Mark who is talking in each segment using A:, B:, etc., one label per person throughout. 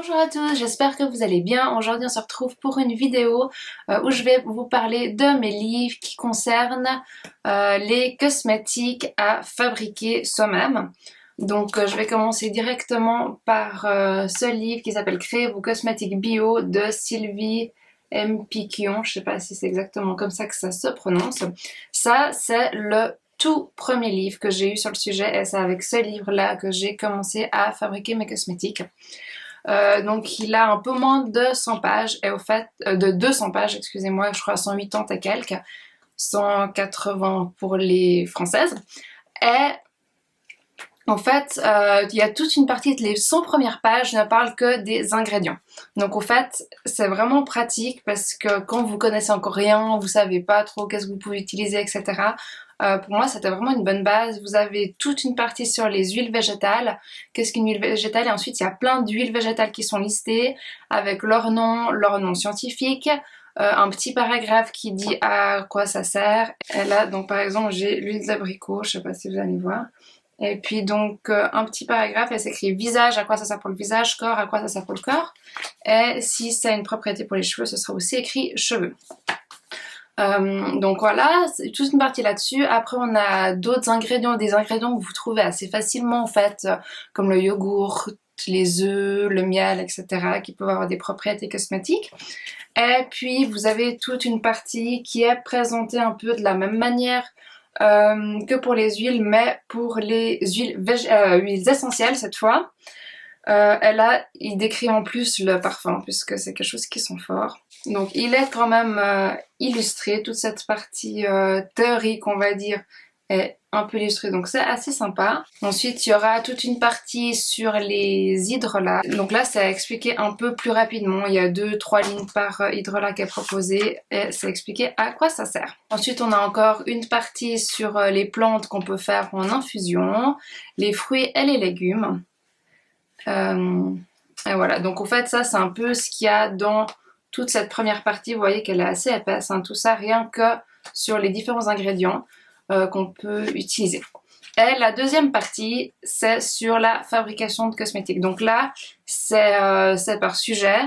A: Bonjour à tous, j'espère que vous allez bien. Aujourd'hui on se retrouve pour une vidéo où je vais vous parler de mes livres qui concernent les cosmétiques à fabriquer soi-même. Donc je vais commencer directement par ce livre qui s'appelle Créez vos cosmétiques bio de Sylvie M. Piquion. Je sais pas si c'est exactement comme ça que ça se prononce. Ça c'est le tout premier livre que j'ai eu sur le sujet et c'est avec ce livre-là que j'ai commencé à fabriquer mes cosmétiques. Donc il a un peu moins de 100 pages, et au fait, de 200 pages, excusez-moi, je crois 180 et quelques, 180 pour les françaises. Et en fait, il y a toute une partie, les 100 premières pages ne parlent que des ingrédients. Donc au fait, c'est vraiment pratique parce que quand vous connaissez encore rien, vous savez pas trop qu'est-ce que vous pouvez utiliser, etc. Pour moi, c'était vraiment une bonne base. Vous avez toute une partie sur les huiles végétales. Qu'est-ce qu'une huile végétale? Et ensuite, il y a plein d'huiles végétales qui sont listées avec leur nom scientifique. Un petit paragraphe qui dit à quoi ça sert. Et là, donc par exemple, j'ai l'huile d'abricot, je sais pas si vous allez voir. Et puis donc un petit paragraphe, elle s'écrit visage, à quoi ça sert pour le visage, corps, à quoi ça sert pour le corps. Et si c'est une propriété pour les cheveux, ce sera aussi écrit cheveux. Donc voilà, c'est toute une partie là-dessus. Après on a d'autres ingrédients, des ingrédients que vous trouvez assez facilement en fait, comme le yogourt, les œufs, le miel, etc. qui peuvent avoir des propriétés cosmétiques. Et puis vous avez toute une partie qui est présentée un peu de la même manière que pour les huiles, mais pour les huiles essentielles cette fois. Et là, il décrit en plus le parfum, puisque c'est quelque chose qui sent fort. Donc il est quand même illustré, toute cette partie théorique, on va dire, est un peu illustrée, donc c'est assez sympa. Ensuite, il y aura toute une partie sur les hydrolats. Donc là, c'est expliqué un peu plus rapidement. Il y a 2-3 lignes par hydrolat qui est proposé et c'est expliqué à quoi ça sert. Ensuite, on a encore une partie sur les plantes qu'on peut faire en infusion, les fruits et les légumes. Et voilà, donc en fait ça c'est un peu ce qu'il y a dans toute cette première partie. Vous voyez qu'elle est assez épaisse, hein, tout ça rien que sur les différents ingrédients qu'on peut utiliser. Et la deuxième partie c'est sur la fabrication de cosmétiques. Donc là c'est par sujet.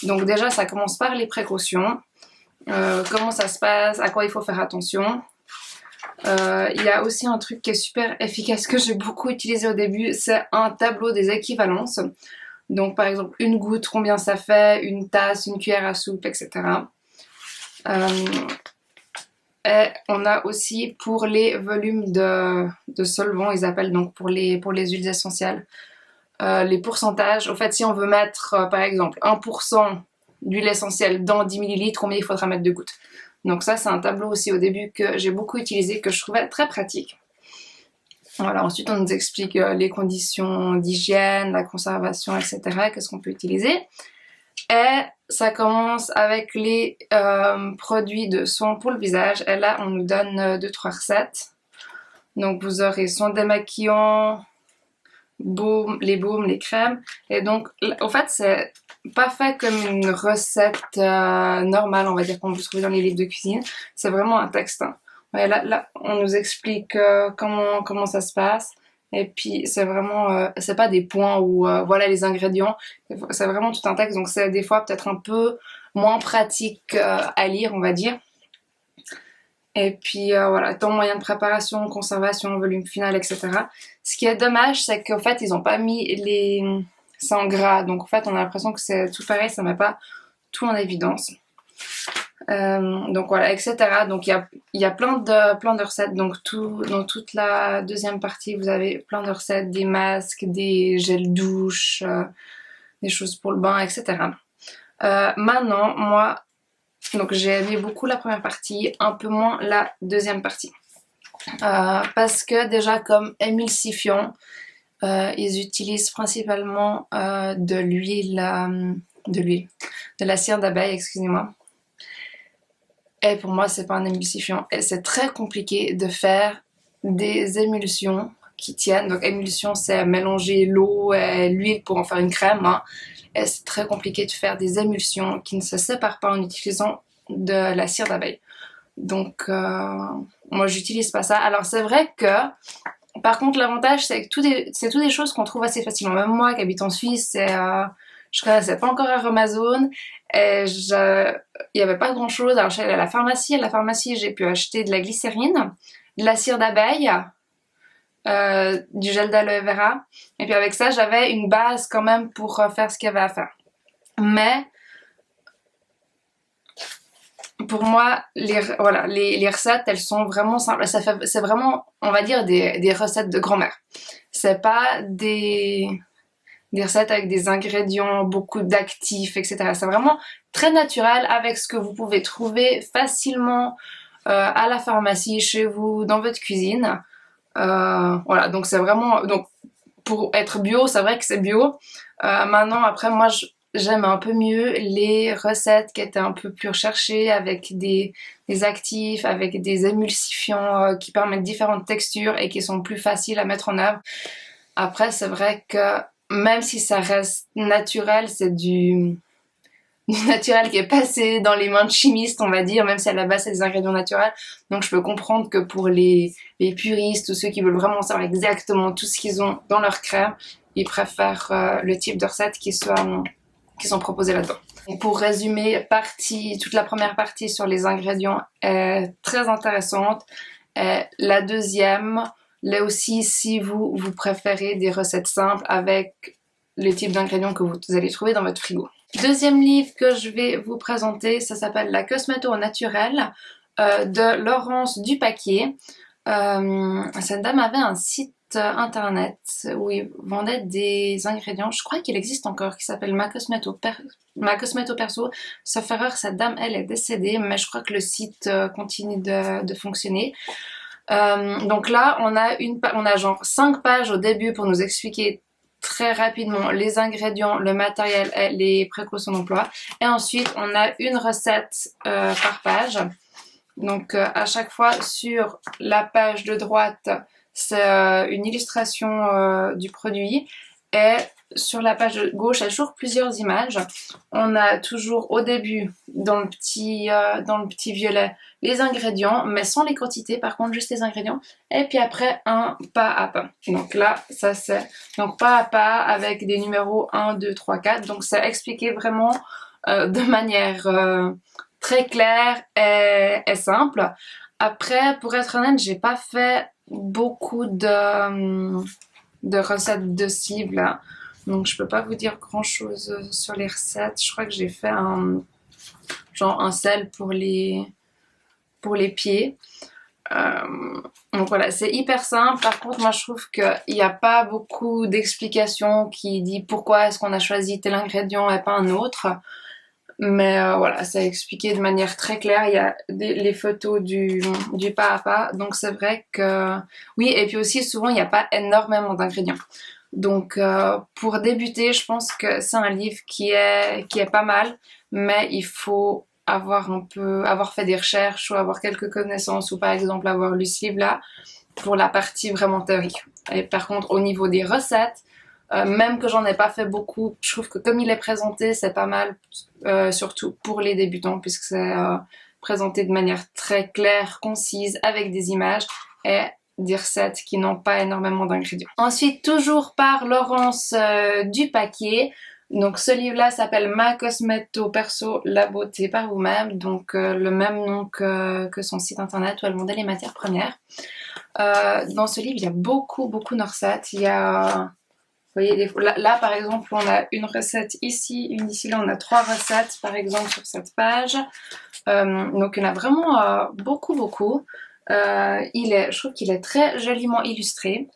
A: Donc déjà ça commence par les précautions, comment ça se passe, à quoi il faut faire attention. Il y a aussi un truc qui est super efficace que j'ai beaucoup utilisé au début, c'est un tableau des équivalences. Donc par exemple une goutte, combien ça fait, une tasse, une cuillère à soupe, etc. Et on a aussi pour les volumes de solvants, ils appellent donc pour les huiles essentielles, les pourcentages. En fait, si on veut mettre par exemple 1% d'huile essentielle dans 10 ml, combien il faudra mettre de gouttes. Donc ça c'est un tableau aussi au début que j'ai beaucoup utilisé, que je trouvais très pratique. Voilà, ensuite on nous explique les conditions d'hygiène, la conservation, etc. Qu'est-ce qu'on peut utiliser. Et ça commence avec les produits de soins pour le visage. Et là on nous donne 2-3 recettes. Donc vous aurez soin démaquillant, baume, les baumes, les crèmes. Et donc en fait c'est pas fait comme une recette normale, on va dire, qu'on peut trouver dans les livres de cuisine. C'est vraiment un texte, hein. Ouais, là, on nous explique comment ça se passe. Et puis, c'est vraiment, c'est pas des points où, voilà les ingrédients. C'est vraiment tout un texte, donc c'est des fois peut-être un peu moins pratique à lire, on va dire. Et puis, voilà, temps, moyen de préparation, conservation, volume final, etc. Ce qui est dommage, c'est qu'en fait, ils ont pas mis c'est en gras. Donc, en fait, on a l'impression que c'est tout pareil, ça met pas tout en évidence. Donc voilà, etc. Donc il y a plein de recettes. Donc dans toute la deuxième partie, vous avez plein de recettes, des masques, des gels douche, des choses pour le bain, etc. Maintenant, moi, donc j'ai aimé beaucoup la première partie, un peu moins la deuxième partie. Parce que déjà comme émulsifiant, ils utilisent principalement de la cire d'abeille, excusez-moi. Et pour moi, c'est pas un émulsifiant. Et c'est très compliqué de faire des émulsions qui tiennent. Donc, émulsion, c'est mélanger l'eau et l'huile pour en faire une crème, hein. Et c'est très compliqué de faire des émulsions qui ne se séparent pas en utilisant de la cire d'abeille. Donc, moi, j'utilise pas ça. Alors, c'est vrai que, par contre, l'avantage, c'est que c'est toutes des choses qu'on trouve assez facilement. Même moi, qui habite en Suisse, Je connaissais pas encore Aromazone et il y avait pas grand chose. Alors je suis allée à la pharmacie. À la pharmacie, j'ai pu acheter de la glycérine, de la cire d'abeille, du gel d'aloe vera. Et puis avec ça, j'avais une base quand même pour faire ce qu'il y avait à faire. Mais pour moi, les recettes, elles sont vraiment simples. C'est vraiment, on va dire, des recettes de grand-mère. C'est pas des recettes avec des ingrédients, beaucoup d'actifs, etc. C'est vraiment très naturel avec ce que vous pouvez trouver facilement à la pharmacie, chez vous, dans votre cuisine. Voilà, donc c'est vraiment... Donc, pour être bio, c'est vrai que c'est bio. Maintenant, après, moi, j'aime un peu mieux les recettes qui étaient un peu plus recherchées, avec des actifs, avec des émulsifiants qui permettent différentes textures et qui sont plus faciles à mettre en œuvre. Après, c'est vrai que même si ça reste naturel, c'est du naturel qui est passé dans les mains de chimistes, on va dire, même si à la base c'est des ingrédients naturels. Donc je peux comprendre que pour les puristes ou ceux qui veulent vraiment savoir exactement tout ce qu'ils ont dans leur crème, ils préfèrent le type de recettes qui sont proposées là-dedans. Et pour résumer, toute la première partie sur les ingrédients est très intéressante. Et la deuxième, là aussi, si vous préférez des recettes simples avec les types d'ingrédients que vous allez trouver dans votre frigo. Deuxième livre que je vais vous présenter, ça s'appelle La Cosméto au naturel de Laurence Dupaquier. Cette dame avait un site internet où il vendait des ingrédients, je crois qu'il existe encore, qui s'appelle Ma Cosméto Perso. Sauf erreur, cette dame, elle est décédée, mais je crois que le site continue de fonctionner. Donc là, on a genre 5 pages au début pour nous expliquer très rapidement les ingrédients, le matériel et les précautions d'emploi. Et ensuite, on a une recette par page. Donc à chaque fois, sur la page de droite, c'est une illustration du produit. Et sur la page de gauche, il y a toujours plusieurs images. On a toujours au début, dans le petit violet, les ingrédients, mais sans les quantités, par contre, juste les ingrédients. Et puis après, un pas à pas. Donc là, ça c'est donc pas à pas avec des numéros 1, 2, 3, 4. Donc c'est expliqué vraiment de manière très claire et simple. Après, pour être honnête, j'ai pas fait beaucoup de recettes de cible, hein. Donc je peux pas vous dire grand chose sur les recettes. Je crois que j'ai fait un sel pour les pieds. Donc voilà, c'est hyper simple. Par contre, moi je trouve qu'il n'y a pas beaucoup d'explications qui dit pourquoi est-ce qu'on a choisi tel ingrédient et pas un autre. Mais voilà, c'est expliqué de manière très claire. Il y a les photos du pas à pas. Donc c'est vrai que... Oui, et puis aussi souvent il n'y a pas énormément d'ingrédients. Donc pour débuter, je pense que c'est un livre qui est pas mal. Mais il faut avoir fait des recherches ou avoir quelques connaissances, ou par exemple avoir lu ce livre-là pour la partie vraiment théorique. Et par contre, au niveau des recettes, même que j'en ai pas fait beaucoup, je trouve que comme il est présenté, c'est pas mal, surtout pour les débutants, puisque c'est présenté de manière très claire, concise, avec des images et des recettes qui n'ont pas énormément d'ingrédients. Ensuite, toujours par Laurence Dupaquier. Donc ce livre-là s'appelle Ma Cosméto Perso, la beauté par vous-même. Donc le même nom que son site internet où elle vendait les matières premières. Dans ce livre, il y a beaucoup de recettes. Il y a... Vous voyez, là, par exemple, on a une recette ici, une ici, là, on a 3 recettes, par exemple, sur cette page. Donc, il y en a vraiment beaucoup. Je trouve qu'il est très joliment illustré.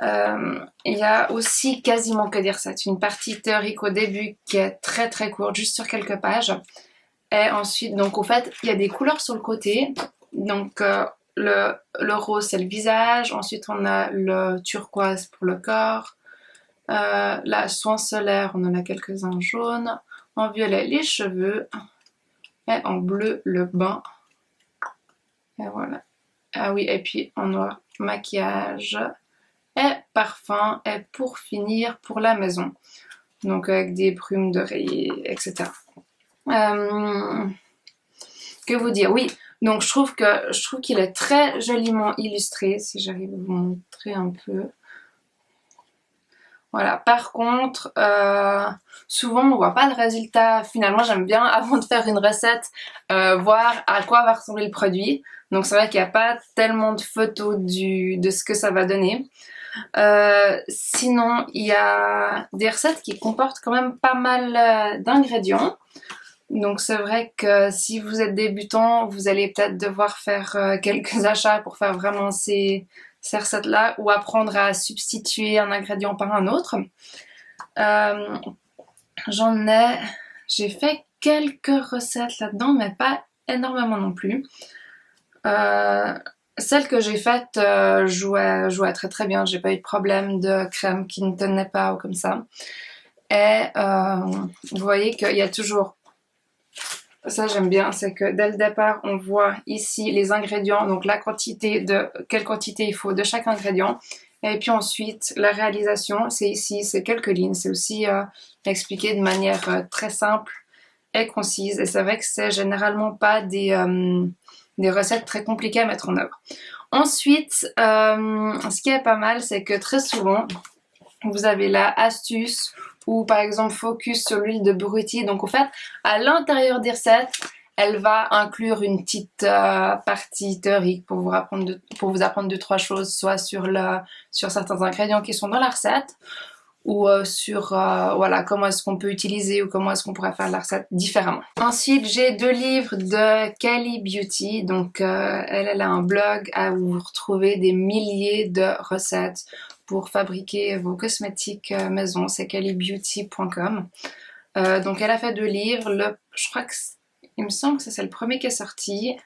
A: Il y a aussi quasiment que des recettes. Une partie théorique au début qui est très courte, juste sur quelques pages. Et ensuite, donc, au fait, il y a des couleurs sur le côté. Donc, le rose, c'est le visage. Ensuite, on a le turquoise pour le corps. Là, soin solaire, on en a quelques-uns jaunes. En violet, les cheveux. Et en bleu, le bain. Et voilà. Ah oui, et puis en noir, maquillage. Et parfum. Et pour finir, pour la maison. Donc avec des brumes d'oreiller, etc. Que vous dire? Oui, donc je trouve qu'il est très joliment illustré. Si j'arrive à vous montrer un peu. Voilà. Par contre, souvent on voit pas le résultat. Finalement, j'aime bien avant de faire une recette voir à quoi va ressembler le produit. Donc c'est vrai qu'il n'y a pas tellement de photos de ce que ça va donner. Sinon, il y a des recettes qui comportent quand même pas mal d'ingrédients. Donc c'est vrai que si vous êtes débutant, vous allez peut-être devoir faire quelques achats pour faire vraiment ces recettes-là ou apprendre à substituer un ingrédient par un autre. Euh, j'ai fait quelques recettes là-dedans, mais pas énormément non plus. Celle que j'ai faite jouait très très bien. J'ai pas eu de problème de crème qui ne tenait pas ou comme ça. Et vous voyez qu'il y a toujours... Ça j'aime bien, c'est que dès le départ on voit ici les ingrédients, donc quelle quantité il faut de chaque ingrédient. Et puis ensuite la réalisation, c'est ici, c'est quelques lignes, c'est aussi expliqué de manière très simple et concise. Et c'est vrai que c'est généralement pas des recettes très compliquées à mettre en œuvre. Ensuite, ce qui est pas mal, c'est que très souvent, vous avez la astuce ou par exemple focus sur l'huile de buriti. Donc en fait, à l'intérieur des recettes, elle va inclure une petite partie théorique pour vous apprendre 2-3 choses, soit sur certains ingrédients qui sont dans la recette, ou sur voilà, comment est-ce qu'on peut utiliser ou comment est-ce qu'on pourrait faire la recette différemment. Ensuite, j'ai 2 livres de Cali Beauty. Donc elle a un blog où vous retrouvez des milliers de recettes pour fabriquer vos cosmétiques maison. C'est calibeauty.com. Donc elle a fait 2 livres. Il me semble que c'est le premier qui est sorti.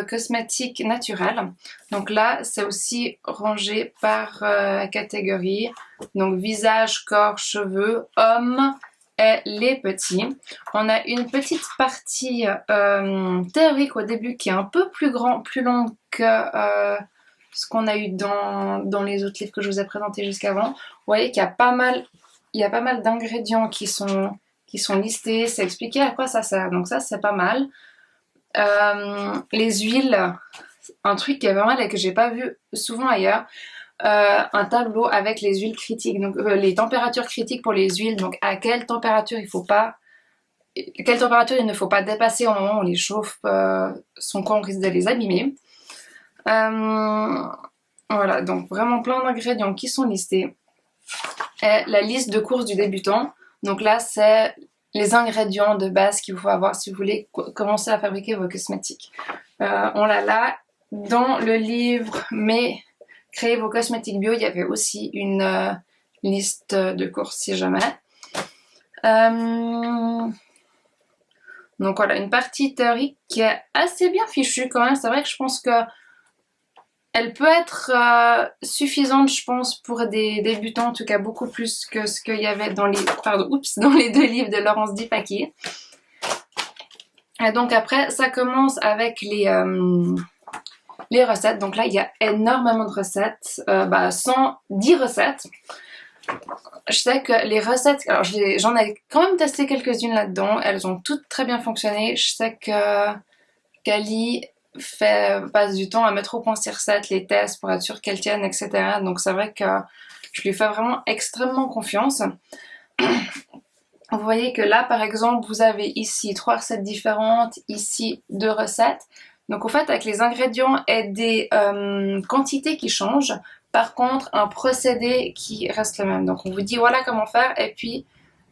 A: Cosmétiques naturels. Donc là, c'est aussi rangé par catégorie. Donc visage, corps, cheveux, hommes et les petits. On a une petite partie théorique au début qui est un peu plus longue que ce qu'on a eu dans les autres livres que je vous ai présentés jusqu'avant. Vous voyez qu'il y a pas mal d'ingrédients qui sont listés. C'est expliqué à quoi ça sert. Donc ça, c'est pas mal. Les huiles, un truc qui est pas mal et que j'ai pas vu souvent ailleurs, un tableau avec les huiles critiques, donc les températures critiques pour les huiles, donc à quelle température il ne faut pas dépasser au moment où on les chauffe, sans quoi on risque de les abîmer. Voilà, donc vraiment plein d'ingrédients qui sont listés. Et la liste de courses du débutant, donc là c'est les ingrédients de base qu'il faut avoir si vous voulez commencer à fabriquer vos cosmétiques. On l'a là. Dans le livre Mais créez vos cosmétiques bio, il y avait aussi une liste de courses si jamais. Donc voilà, une partie théorique qui est assez bien fichue quand même. C'est vrai que je pense que elle peut être suffisante, je pense, pour des débutants, en tout cas beaucoup plus que ce qu'il y avait dans les 2 livres de Laurence Dipaki. Et donc après, ça commence avec les recettes. Donc là, il y a énormément de recettes, 10 recettes. Je sais que les recettes, alors j'en ai quand même testé quelques-unes là-dedans. Elles ont toutes très bien fonctionné. Je sais que Cali passe du temps à mettre au point ses recettes, les tests pour être sûr qu'elles tiennent, etc. Donc c'est vrai que je lui fais vraiment extrêmement confiance. Vous voyez que là par exemple vous avez ici 3 recettes différentes, ici 2 recettes. Donc en fait avec les ingrédients et des quantités qui changent, par contre un procédé qui reste le même. Donc on vous dit voilà comment faire et puis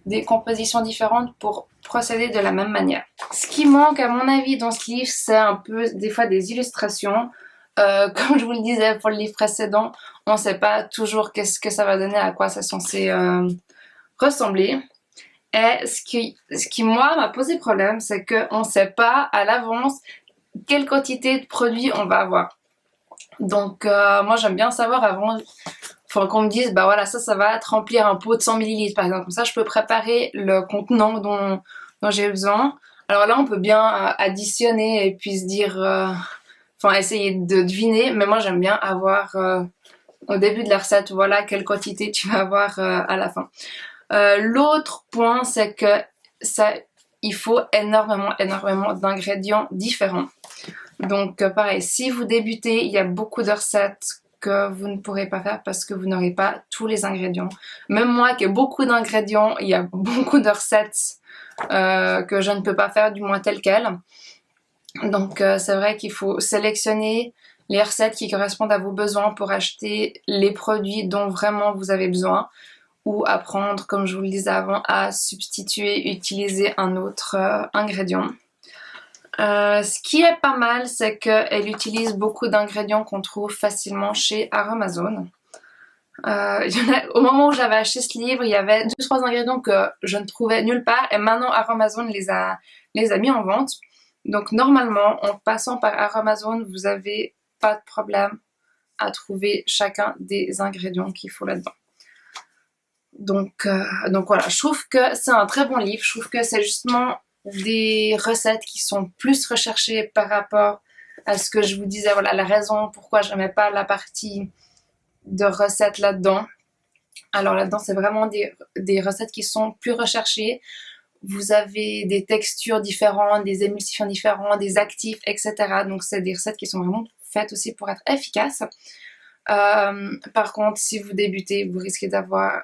A: des compositions différentes pour procéder de la même manière. Ce qui manque à mon avis dans ce livre, c'est un peu des fois des illustrations. Comme je vous le disais pour le livre précédent, on ne sait pas toujours qu'est-ce que ça va donner, à quoi c'est censé ressembler. Et ce qui moi m'a posé problème, c'est qu'on ne sait pas à l'avance quelle quantité de produits on va avoir. Donc moi j'aime bien savoir avant. Faut qu'on me dise, bah voilà, ça va être remplir un pot de 100 ml par exemple. Comme ça, je peux préparer le contenant dont j'ai besoin. Alors là, on peut bien additionner et puis se dire, essayer de deviner. Mais moi, j'aime bien avoir au début de la recette, voilà, quelle quantité tu vas avoir à la fin. L'autre point, c'est que il faut énormément d'ingrédients différents. Donc pareil, si vous débutez, il y a beaucoup de recettes que vous ne pourrez pas faire parce que vous n'aurez pas tous les ingrédients. Même moi qui ai beaucoup d'ingrédients, il y a beaucoup de recettes que je ne peux pas faire, du moins telles quelles. Donc c'est vrai qu'il faut sélectionner les recettes qui correspondent à vos besoins pour acheter les produits dont vraiment vous avez besoin, ou apprendre, comme je vous le disais avant, à substituer, utiliser un autre ingrédient. Ce qui est pas mal, c'est qu'elle utilise beaucoup d'ingrédients qu'on trouve facilement chez Aromazone. Au moment où j'avais acheté ce livre, il y avait 2-3 ingrédients que je ne trouvais nulle part, et maintenant Aromazone les a mis en vente. Donc normalement, en passant par Aromazone, vous n'avez pas de problème à trouver chacun des ingrédients qu'il faut là-dedans. Donc voilà, je trouve que c'est un très bon livre. Je trouve que c'est justement des recettes qui sont plus recherchées par rapport à ce que je vous disais. Voilà la raison pourquoi je n'aimais pas la partie de recettes là-dedans. Alors là-dedans, c'est vraiment des recettes qui sont plus recherchées. Vous avez des textures différentes, des émulsifiants différents, des actifs, etc. Donc c'est des recettes qui sont vraiment faites aussi pour être efficaces. Par contre, si vous débutez, vous risquez d'avoir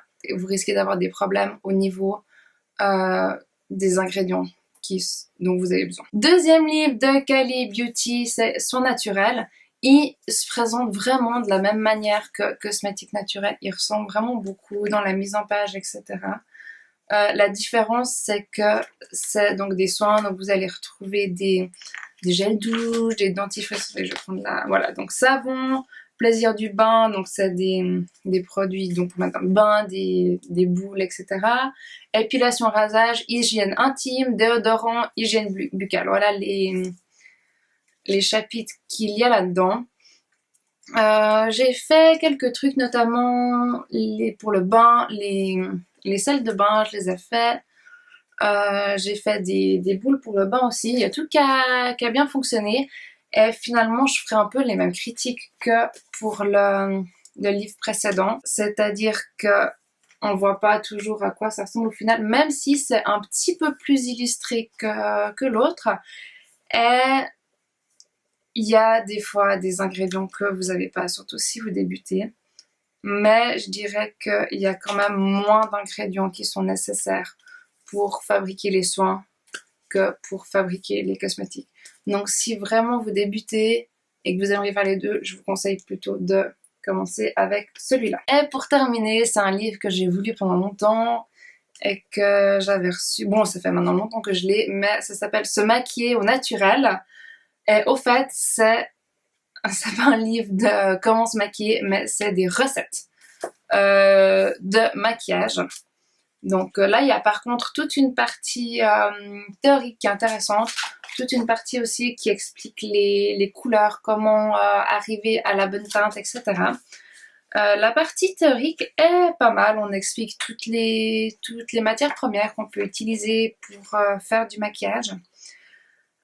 A: des problèmes au niveau des ingrédients dont vous avez besoin. Deuxième livre de Kylie Beauty, c'est Soin naturel. Il se présente vraiment de la même manière que Cosmétique naturel. Il ressemble vraiment beaucoup dans la mise en page, etc. La différence, c'est que c'est donc des soins, donc vous allez retrouver des gels douche, des dentifrices, je vais prendre là, voilà, donc savon, plaisir du bain, donc c'est des produits donc pour mettre dans le bain, des boules, etc. Épilation, rasage, hygiène intime, déodorant, hygiène buccale. Voilà les chapitres qu'il y a là-dedans. J'ai fait quelques trucs, notamment pour le bain, les sels de bain, je les ai fait. J'ai fait des boules pour le bain aussi. Il y a tout qui a bien fonctionné. Et finalement, je ferai un peu les mêmes critiques que pour le livre précédent. C'est-à-dire que on voit pas toujours à quoi ça ressemble au final, même si c'est un petit peu plus illustré que l'autre. Et il y a des fois des ingrédients que vous n'avez pas, surtout si vous débutez. Mais je dirais qu'il y a quand même moins d'ingrédients qui sont nécessaires pour fabriquer les soins que pour fabriquer les cosmétiques. Donc si vraiment vous débutez et que vous aimeriez faire les deux, je vous conseille plutôt de commencer avec celui-là. Et pour terminer, c'est un livre que j'ai voulu pendant longtemps et que j'avais reçu. Bon, ça fait maintenant longtemps que je l'ai, mais ça s'appelle Se maquiller au naturel. Et au fait, c'est pas un livre de comment se maquiller, mais c'est des recettes de maquillage. Donc là, il y a par contre toute une partie théorique qui est intéressante, toute une partie aussi qui explique les couleurs, comment arriver à la bonne teinte, etc. La partie théorique est pas mal, on explique toutes les matières premières qu'on peut utiliser pour faire du maquillage.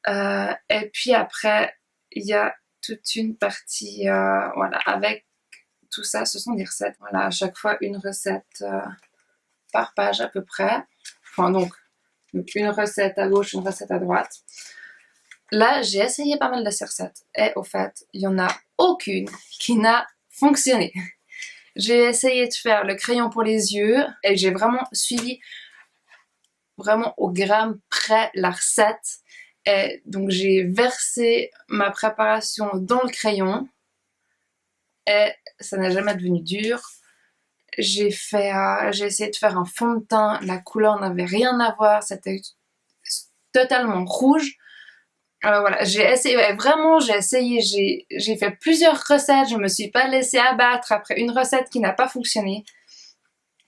A: Et puis après, il y a toute une partie, voilà, avec tout ça, ce sont des recettes. Voilà, à chaque fois une recette par page à peu près. Enfin donc une recette à gauche, une recette à droite. Là, j'ai essayé pas mal de ces recettes. Et au fait, il n'y en a aucune qui n'a fonctionné. J'ai essayé de faire le crayon pour les yeux et j'ai vraiment suivi vraiment au gramme près la recette. Et donc j'ai versé ma préparation dans le crayon et ça n'a jamais devenu dur. J'ai essayé de faire un fond de teint, la couleur n'avait rien à voir, c'était totalement rouge. Voilà, j'ai essayé, j'ai fait plusieurs recettes, je me suis pas laissée abattre après une recette qui n'a pas fonctionné.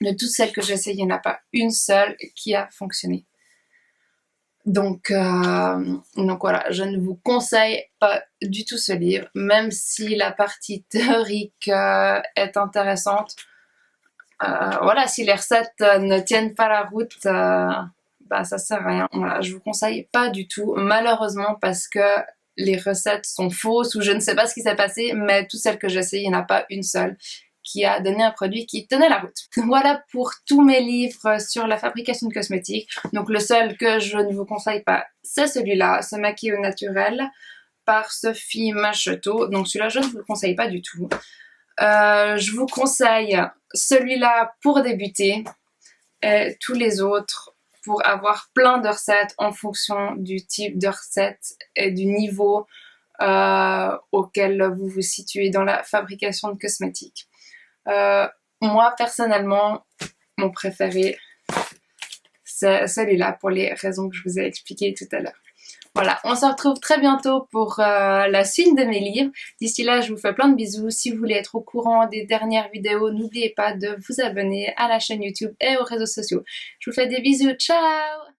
A: De toutes celles que j'ai essayées, il n'y en a pas une seule qui a fonctionné. Donc voilà, je ne vous conseille pas du tout ce livre, même si la partie théorique est intéressante. Voilà, si les recettes ne tiennent pas la route, ça sert à rien. Voilà, je vous conseille pas du tout, malheureusement, parce que les recettes sont fausses ou je ne sais pas ce qui s'est passé, mais toutes celles que j'ai essayées, il n'y en a pas une seule qui a donné un produit qui tenait la route. Voilà pour tous mes livres sur la fabrication de cosmétiques. Donc le seul que je ne vous conseille pas, c'est celui-là, Se maquiller au naturel, par Sophie Macheteau. Donc celui-là, je ne vous le conseille pas du tout. Je vous conseille celui-là pour débuter et tous les autres pour avoir plein de recettes en fonction du type de recette et du niveau auquel vous vous situez dans la fabrication de cosmétiques. Moi, personnellement, mon préféré, c'est celui-là pour les raisons que je vous ai expliquées tout à l'heure. Voilà, on se retrouve très bientôt pour la suite de mes livres. D'ici là, je vous fais plein de bisous. Si vous voulez être au courant des dernières vidéos, n'oubliez pas de vous abonner à la chaîne YouTube et aux réseaux sociaux. Je vous fais des bisous, ciao!